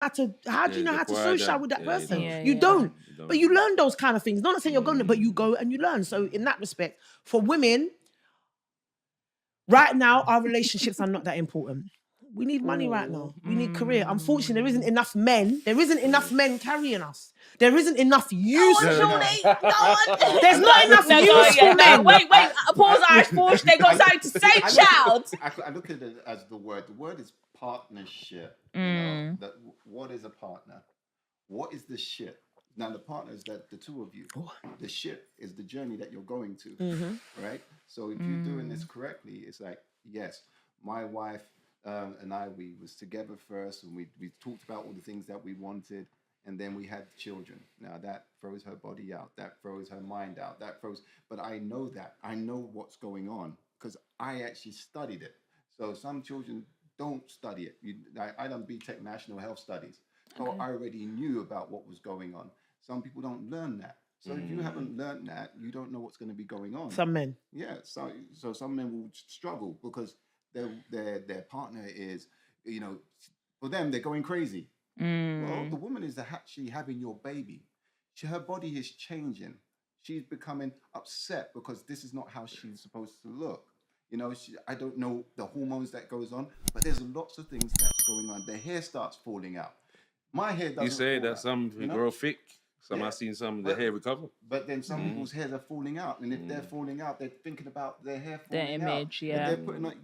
how do you know how to socialize with that person? Yeah, you don't. But you learn those kind of things. Not saying you're going to, but you go and you learn. So in that respect, for women, right now, our relationships are not that important. We need money right now. We need career. Unfortunately, there isn't enough men. There isn't enough men carrying us. There isn't enough useful. There's not enough useful men. Wait, pause, Irish Porsche. They got something to say, child. I look at it as the word. The word is partnership. You know, that what is a partner? What is the ship? Now, the partner is that the two of you. The ship is the journey that you're going to, right? So if you're doing this correctly, it's like, yes, my wife and I, we was together first, and we talked about all the things that we wanted, and then we had children. Now, that throws her body out. That throws her mind out. But I know that. I know what's going on because I actually studied it. So some children don't study it. I done BTech National Health Studies. So I already knew about what was going on. Some people don't learn that. So if you haven't learned that, you don't know what's going to be going on. Some men. Yeah. So some men will struggle because their partner is, you know, for them, they're going crazy. Well, the woman is actually having your baby. Her body is changing. She's becoming upset because this is not how she's supposed to look. You know, I don't know the hormones that goes on, but there's lots of things that's going on. The hair starts falling out. My hair doesn't. You say that some grow thick. Some I've seen some of the hair recover. But then some people's hairs are falling out, and if they're falling out, they're thinking about their hair falling their image, out. yeah. They're putting on,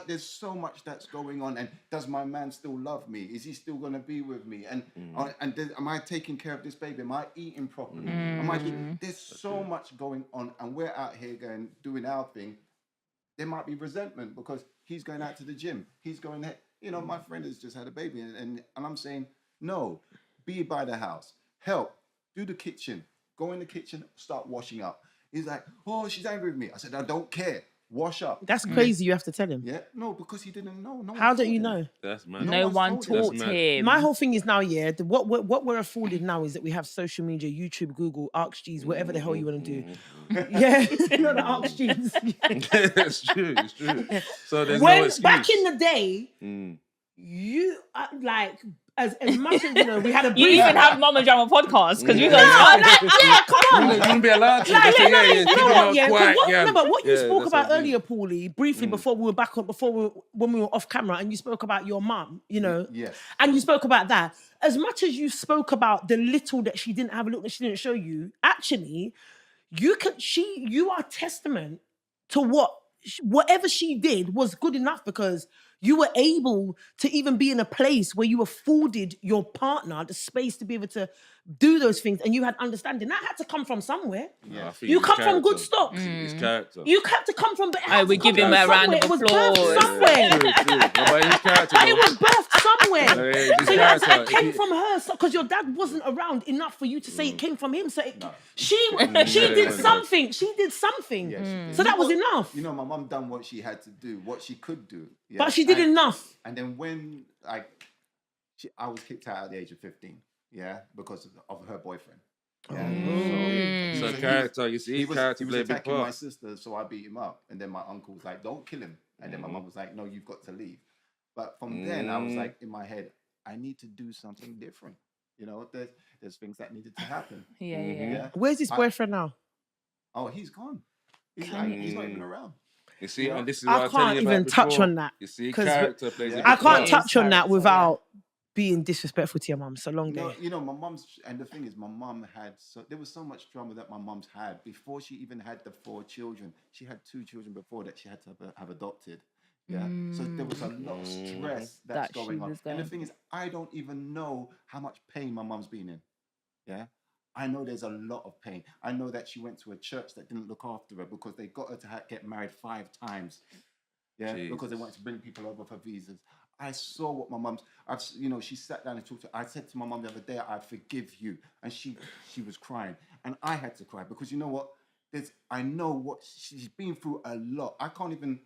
there's so much that's going on. And does my man still love me? Is he still going to be with me? And am I taking care of this baby? Am I eating properly? There's so much going on, and we're out here doing our thing. There might be resentment because he's going out to the gym. He's going there. You know, my friend has just had a baby, and I'm saying, no, be by the house. Help. Do the kitchen. Go in the kitchen, start washing up. He's like, oh, she's angry with me. I said, I don't care. Wash up. That's crazy. You have to tell him. Yeah. No, because he didn't know. How don't you know? That's mad. No one taught him. My whole thing is now, what we're afforded now is that we have social media, YouTube, Google, AskG's, whatever the hell you want to do. Yeah. Not the AskG's. It's true. It's true. So there's no excuse. Back in the day, you like... As much as, you know, we had a You even have Mama Drama podcast because you got come on. You wouldn't be allowed to. But what you spoke about earlier, Paulie, briefly before we were back on, when we were off camera, and you spoke about your mum, you know, and you spoke about that. As much as you spoke about the little that she didn't have, a look that she didn't show you, actually, you are testament to whatever she did was good enough because you were able to even be in a place where you afforded your partner the space to be able to do those things, and you had understanding. That had to come from somewhere. Yeah, you come from good stock. His character. You had to come from. We give him a round of applause. It was birthed somewhere. It was birthed somewhere. So it came from her, because your dad wasn't around enough for you to say it came from him. So she did something. She did something. So that was enough. You know, my mum done what she had to do, what she could do. Yeah? But she did enough. And then when I was kicked out at the age of 15. Yeah, because of her boyfriend. Yeah. So character, you see, he was character played a big attacking part. my sister, so I beat him up. And then my uncle was like, don't kill him. And then my mum was like, no, you've got to leave. But from then, I was like, in my head, I need to do something different. You know, there's things that needed to happen. Yeah. Where's his boyfriend now? Oh, he's gone. He's not even around. You see, and this is what I can't even touch on that. You see, character plays a big I part. can't touch on that without being disrespectful to your mum. So long day. No, you know, my mum's, and the thing is, my mum there was so much drama that my mum's had before she even had the 4 children. She had 2 children before that she had to have adopted. Yeah. So there was a lot of stress that's going on. And the thing is, I don't even know how much pain my mum's been in. Yeah. I know there's a lot of pain. I know that she went to a church that didn't look after her because they got her to get married 5 times. Yeah. Jesus. Because they wanted to bring people over for visas. I saw what my mum's, she sat down and talked to her. I said to my mum the other day, I forgive you. And she was crying. And I had to cry because you know what? I know what she's been through a lot. I can't even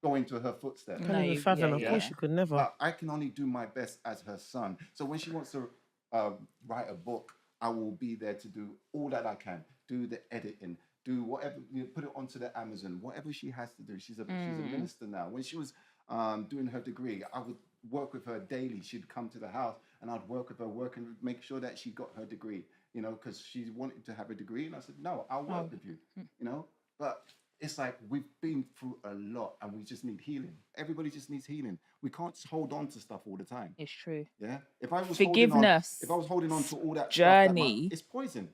go into her footsteps. I can't even fathom. Of course you could never. But I can only do my best as her son. So when she wants to write a book, I will be there to do all that I can. Do the editing. Do whatever, put it onto the Amazon. Whatever she has to do. She's a minister now. When she was doing her degree, I would work with her daily. She'd come to the house and I'd work with her, work and make sure that she got her degree, you know, because she wanted to have a degree. And I said, no, I'll work with you, you know. But it's like we've been through a lot and we just need healing. Everybody just needs healing. We can't just hold on to stuff all the time. It's true. Yeah. If I was Forgiveness. holding on to all that journey. stuff, it's poison.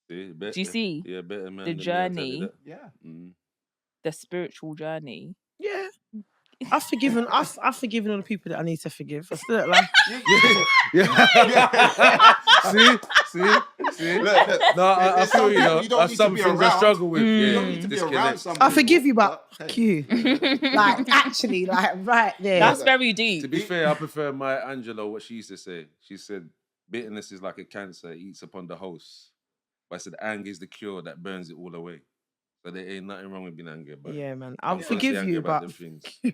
See, Do you see? Yeah, better man. The journey. Yeah. The spiritual journey. Yeah. I've forgiven all the people that I need to forgive. I still don't like. See. Look. No, I feel you know. That's some things I struggle with. You don't need to be around somebody. I forgive you, but fuck you. Like actually, like right there. That's very deep. To be fair, I prefer Maya Angelou, what she used to say. She said, bitterness is like a cancer, it eats upon the host. But I said, anger is the cure that burns it all away. So there ain't nothing wrong with being angry about it. Yeah, man. I'll forgive you, but...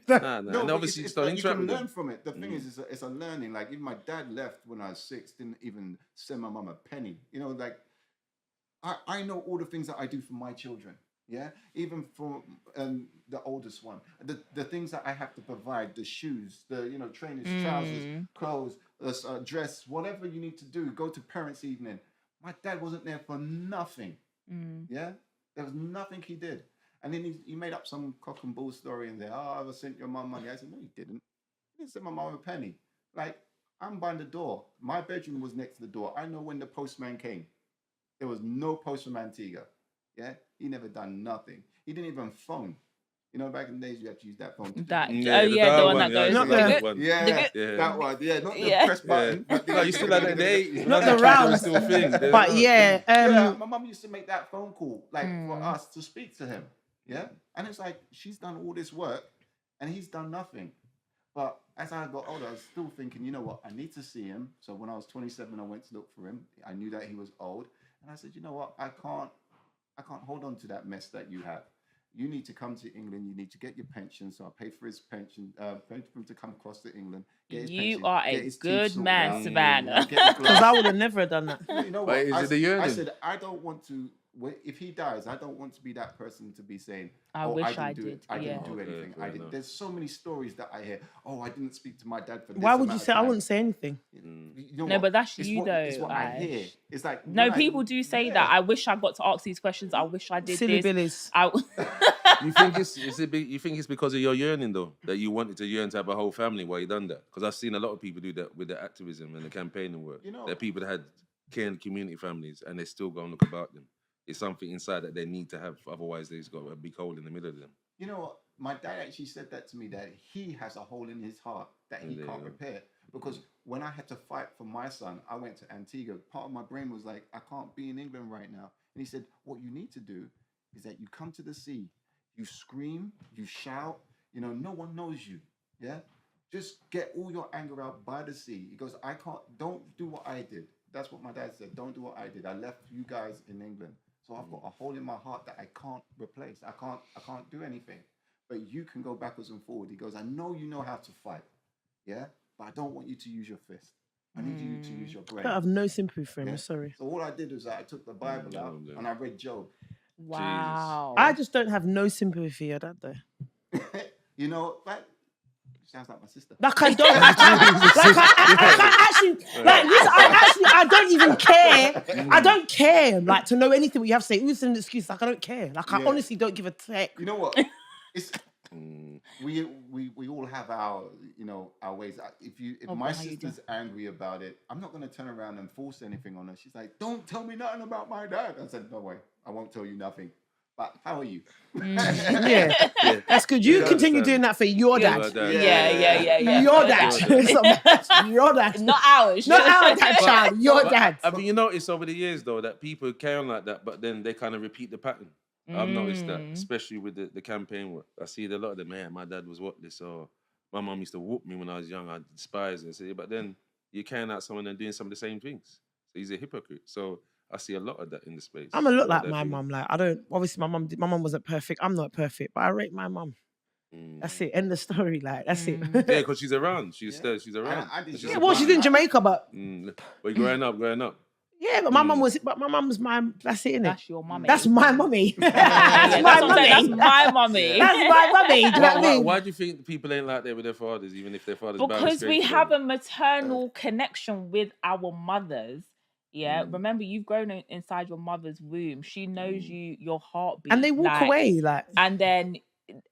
Nah. No, and obviously it's don't like you interact can with learn them. from it. The thing is, it's a learning. Like, even my dad left when I was 6, didn't even send my mum a penny. You know, like, I know all the things that I do for my children. Yeah? Even for the oldest one. The things that I have to provide, the shoes, the, you know, trainers, trousers, clothes, dress, whatever you need to do, go to parents' evening. My dad wasn't there for nothing. Yeah? There was nothing he did. And then he made up some cock and bull story in there. Oh, I sent your mum money. I said, no, you didn't. You didn't send my mum a penny. Like, I'm by the door. My bedroom was next to the door. I know when the postman came. There was no post from Antigua. Yeah? He never done nothing. He didn't even phone. You know, back in the days, you had to use that phone. The one that goes. Not that one. Yeah, not the press button. But you still had that day. Not the round. But yeah. My mum used to make that phone call, like, for us to speak to him. Yeah? And it's like, she's done all this work, and he's done nothing. But as I got older, I was still thinking, you know what, I need to see him. So when I was 27, I went to look for him. I knew that he was old. And I said, you know what, I can't hold on to that mess that you have. You need to come to England. You need to get your pension. So I paid for his pension, paid for him to come across to England. Get his pension, are a good man, Savannah. Because I would have never done that. You know what? I said, I don't want to, if he dies, I don't want to be that person to be saying, I wish I did. I didn't do anything. I didn't. There's so many stories that I hear. Oh, I didn't speak to my dad for this. Why would you say I wouldn't say anything? You know No, but that's it's you what, though. It's what I hear. It's like no, people do say that. I wish I got to ask these questions. I wish I did Silly this. Billies. You think it's because of your yearning though, that you wanted to yearn to have a whole family while you done that? Because I've seen a lot of people do that with the activism and the campaigning work. You know, there are people that had caring community families and they still go and look about them. It's something inside that they need to have, otherwise they've got a big hole in the middle of them. You know what? My dad actually said that to me, that he has a hole in his heart that he can't repair. Because when I had to fight for my son, I went to Antigua. Part of my brain was like, I can't be in England right now. And he said, what you need to do is that you come to the sea, you scream, you shout, you know, no one knows you. Yeah? Just get all your anger out by the sea. He goes, don't do what I did. That's what my dad said. Don't do what I did. I left you guys in England. So I've got a hole in my heart that I can't replace. I can't do anything. But you can go backwards and forward. He goes, I know you know how to fight. Yeah? But I don't want you to use your fist. I need you to use your brain. I have no sympathy for him. I'm sorry. So all I did was I took the Bible out and I read Job. Wow. I just don't have no sympathy for your dad though. You know, that sounds like my sister. Like I don't I don't even care. I don't care, like, to know anything what you have to say. It's an excuse. Like, I don't care. Like, I honestly don't give a heck. You know what? It's we all have our, you know, our ways. If my sister's angry about it, I'm not going to turn around and force anything on her. She's like, don't tell me nothing about my dad. I said, no way, I won't tell you nothing. But how are you? Yeah, that's good. You continue doing that for your dad. Yeah. Your dad. Your dad. Not ours. Not our dad, child. Your dad. I mean, you notice over the years though that people carry on like that, but then they kind of repeat the pattern. I've noticed that, especially with the campaign work. I see a lot of them, man, my dad was what this, or my mum used to whoop me when I was young. I despise it. But then you're carrying out someone and doing some of the same things. So he's a hypocrite. So I see a lot of that in the space. I'm a lot like my mum. Like, I don't, obviously my mum wasn't perfect. I'm not perfect, but I rate my mum. That's it. End the story. Like, that's it. Yeah, because she's around. She's around. Well, she's in Jamaica, but. But growing up. Yeah, but my mum was. But my mum's my. That's it, innit? That's your mummy. That's my mummy. Yeah, That's my that's what I'm saying. That's mummy. my mummy. That's my mummy. Do you know what I mean? Why do you think people ain't like that with their fathers, even if their fathers? Because we have a maternal connection with our mothers. Yeah, remember you've grown inside your mother's womb. She knows you, your heartbeat, And they walk away like. And then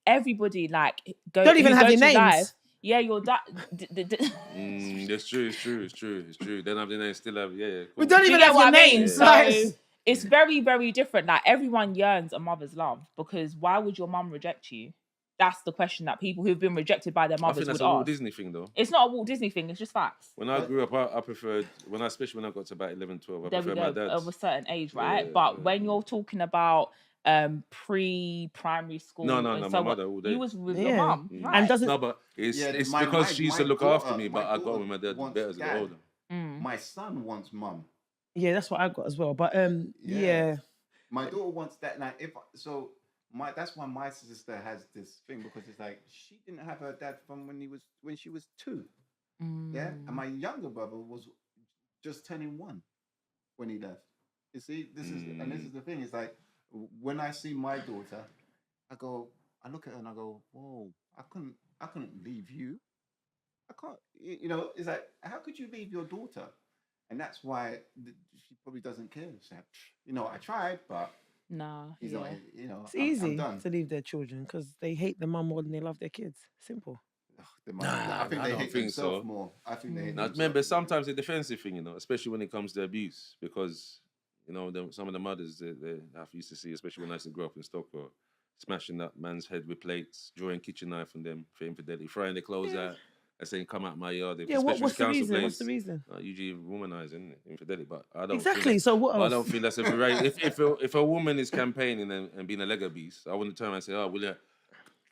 everybody like don't even have your names. Life, yeah, your dad. That's true. It's true. They don't have their names. Still have. Yeah. Cool. We don't even have your names. So it's very, very different. Like everyone yearns a mother's love because why would your mum reject you? That's the question that people who've been rejected by their mothers would ask. I think that's a Walt Disney thing, though. It's not a Walt Disney thing. It's just facts. When I grew up, I preferred especially when I got to about 11, 12. I preferred my dad of a certain age, right? Yeah, but when you're talking about pre-primary school, no, my mother all day. You was with your mum, right? And doesn't no, but it's because she used to look after me. But I got with my dad better as I got older. My son wants mum. Yeah, that's what I got as well. But yeah. My daughter wants that. Now, that's why my sister has this thing because it's like she didn't have her dad from when she was 2. Yeah, and my younger brother was just turning 1 when he left. You see, this is the thing. It's like when I see my daughter, I look at her and I go, whoa, I couldn't leave you. I can't. It's like how could you leave your daughter? And that's why she probably doesn't care. So, I tried, but. No, it's easy to leave their children because they hate the mum more than they love their kids. Simple. I think they hate themselves more. I think they hate themselves. Remember, sometimes it's a defensive thing, especially when it comes to abuse, because some of the mothers they used to see, especially when I used to grow up in Stockport, smashing that man's head with plates, drawing kitchen knife on them for infidelity, throwing their clothes out. And saying, come out my yard. What's the reason? What's the reason? Usually womanizing, infidelity, but I don't. Exactly. So what else? I don't feel that's a right. If a woman is campaigning and being a leg abuse, I wouldn't turn around and say, "Oh, will you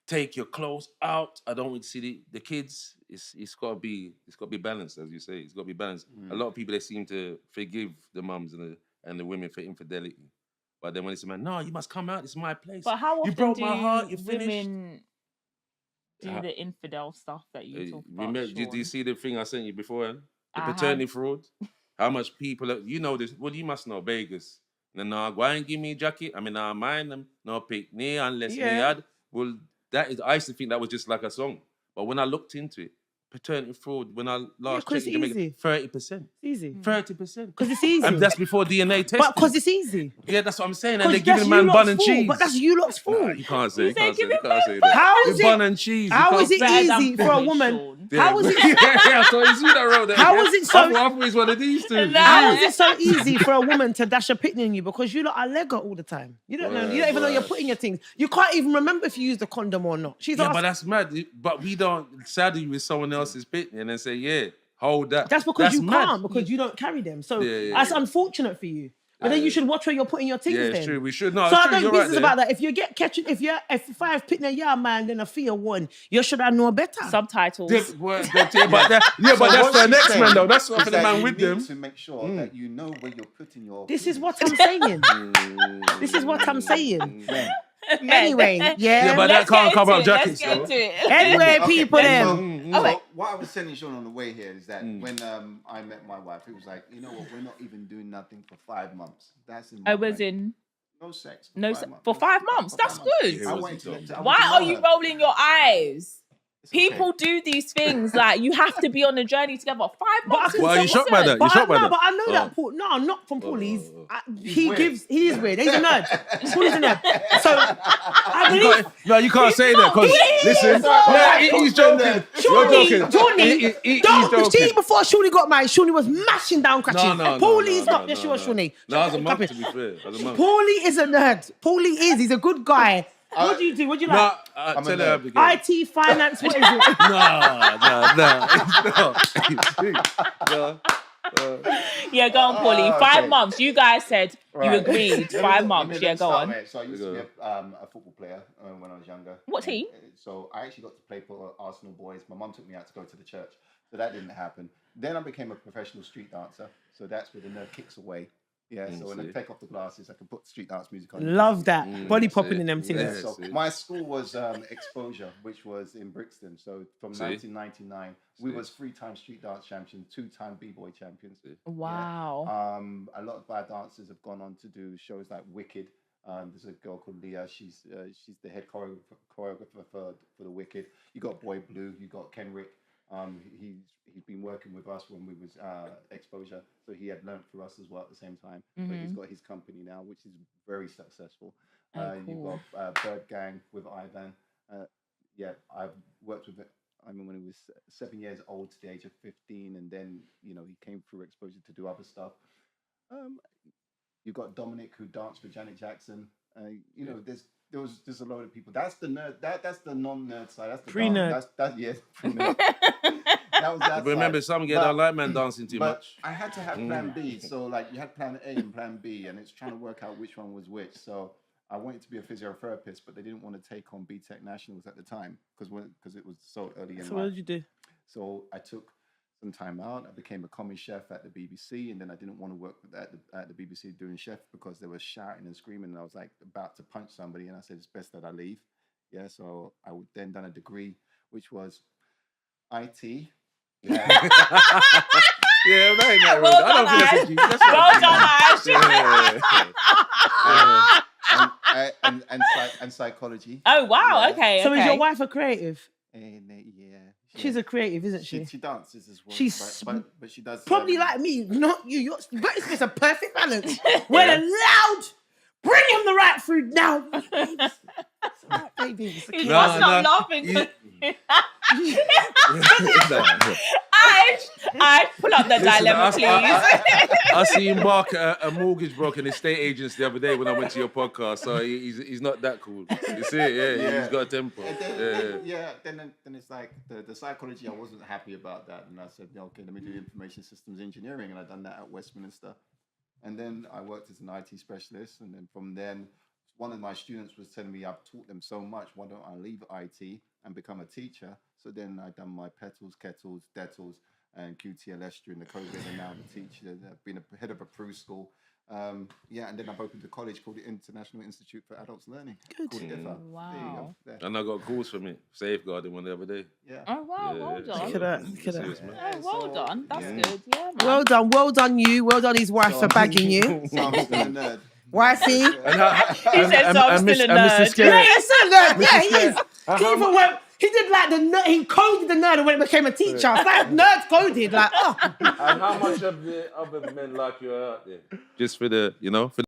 take your clothes out?" I don't want to see the kids. It's got to be balanced, as you say. It's got to be balanced. A lot of people they seem to forgive the mums and the women for infidelity, but then when it's a man, no, you must come out. It's my place. But how often you broke my heart. You finished. Women do the infidel stuff that you talk about? Do you see the thing I sent you before? The paternity fraud? How much people, this, well, you must know Vegas. No, go and give me a jacket. I mean, I mind them. No pick me unless me had. Well, I used to think that was just like a song. But when I looked into it, paternity fraud, when I last checked in Jamaica, 30%. Easy. 30%. Because it's easy. And that's before DNA testing. But because it's easy. Yeah, that's what I'm saying. And they're giving a man bun and cheese. But that's you lot's fault. Nah, you can't say that. How is it? Bun and cheese. How is it easy for a woman? How is it? Yeah, so you see that road there. How is it so? I thought it's one of these two. How is it so easy for a woman to dash a pitney in you because you lot are Lego all the time? You don't know. You don't even know you're putting your things. You can't even remember if you used a condom or not. But that's mad. But we don't saddle you with someone else's pitney and then say, yeah, hold that. That's because you can't because you don't carry them. So that's unfortunate for you. But then you should watch where you're putting your things. Yeah, it's true. We should. No, so it's I true. don't business about that. If you get catching, if 5 pitney yard man, then a fear 1, you should have known better. Subtitles. But that's the next man though. That's for the man with them. To make sure that you know where you're putting your. This is what I'm saying. This is what I'm saying. Anyway, yeah, but that can't cover up jackets. Let's get to it. Anyway, people, then. So what I was telling Shaun on the way here is that when I met my wife, it was like, you know what, we're not even doing nothing for 5 months. That's in. I was in. No sex. For 5 months. That's good. Why are you rolling your eyes? People do these things like you have to be on a journey together. 5 months. Well, you shocked by that? But I know that Paul. No, not from Paul. He is weird. He's a nerd. Paul is a nerd. So I believe. No, you can't say that because listen. He's joking. Johnny. See, before Shawnee got married, Shawnee was mashing down crutches. No. Paulie's not. Yes, she was Shawnee. No, I was a month to be fair. Paulie is a nerd. Paulie is. He's a good guy. What do you do? What do you like? Tell her IT, finance, what is it? No. Yeah, go on, Paulie. 5 months. You guys said you agreed. 5 months. Yeah, go on. So I used to be a football player when I was younger. What team? So I actually got to play for Arsenal boys. My mum took me out to go to the church. So that didn't happen. Then I became a professional street dancer. So that's where the nerd kicks away. Yeah, so when I take off the glasses, I can put street dance music on. Love that. Body popping in them things. Yeah, so my school was Exposure, which was in Brixton. So from 1999, we was 3-time street dance champions, 2-time b-boy champions. Wow. Yeah. A lot of our dancers have gone on to do shows like Wicked. There's a girl called Leah. She's the head choreographer for the Wicked. You got Boy Blue. You got Kenrick. He's been working with us when we was Exposure, so he had learned for us as well at the same time. But he's got his company now, which is very successful. Cool. You've got Bird Gang with Ivan. I've worked with it. I mean, when he was 7 years old to the age of 15, and then he came through Exposure to do other stuff. You've got Dominic, who danced for Janet Jackson. There's a load of people. That's the nerd. That's the non-nerd side. That's the pre-nerd. Pre-nerd. That was that. Remember, side. some don't like man dancing too much. I had to have Plan B. So you had Plan A and Plan B, and it's trying to work out which one was which. So I wanted to be a physiotherapist, but they didn't want to take on BTEC Nationals at the time because it was so early in life. So what did you do? So I took some time out. I became a commie chef at the BBC, and then I didn't want to work at the BBC doing chef because they were shouting and screaming, and I was like about to punch somebody, and I said it's best that I leave. Yeah, so I would then done a degree, which was IT. Yeah. Yeah, well done, Ash. And psychology. Oh wow! Yeah. Okay. So is your wife a creative? Yeah. She's a creative, isn't she? She dances as well. She's but she does probably like me, not you. It's a perfect balance. When allowed, bring him the right food now. It's all right, baby. You must stop laughing. I pull up the dilemma, please. I see him bark at a mortgage broker and estate agents the other day when I went to your podcast. So he's not that cool. You see it? Yeah. He's got a temper. Then it's like the psychology. I wasn't happy about that, and I said, okay, let me do information systems engineering, and I done that at Westminster, and then I worked as an IT specialist, and then from then, one of my students was telling me I've taught them so much. Why don't I leave IT and become a teacher? So then I done my petals, kettles, dettles, and QTLS during the COVID, and now I'm a teacher. I've been a head of a Peru school. And then I've opened a college called the International Institute for Adults Learning. Good. Wow. There. And I got calls from it, safeguarding one the other day. Yeah. Oh wow, well done. Look at that. Oh, well done. That's good. Yeah, man. Well done you. Well done his wife for bagging you. So I'm still a nerd. Wifey. He said, so I'm still a nerd. Yeah, he's still a nerd. Yeah, he is. He even went. He did like the nerd. He coded the nerd and when it became a teacher. It's like nerds coded. Like, oh. And how much of the other men like you are out there? Just for the, for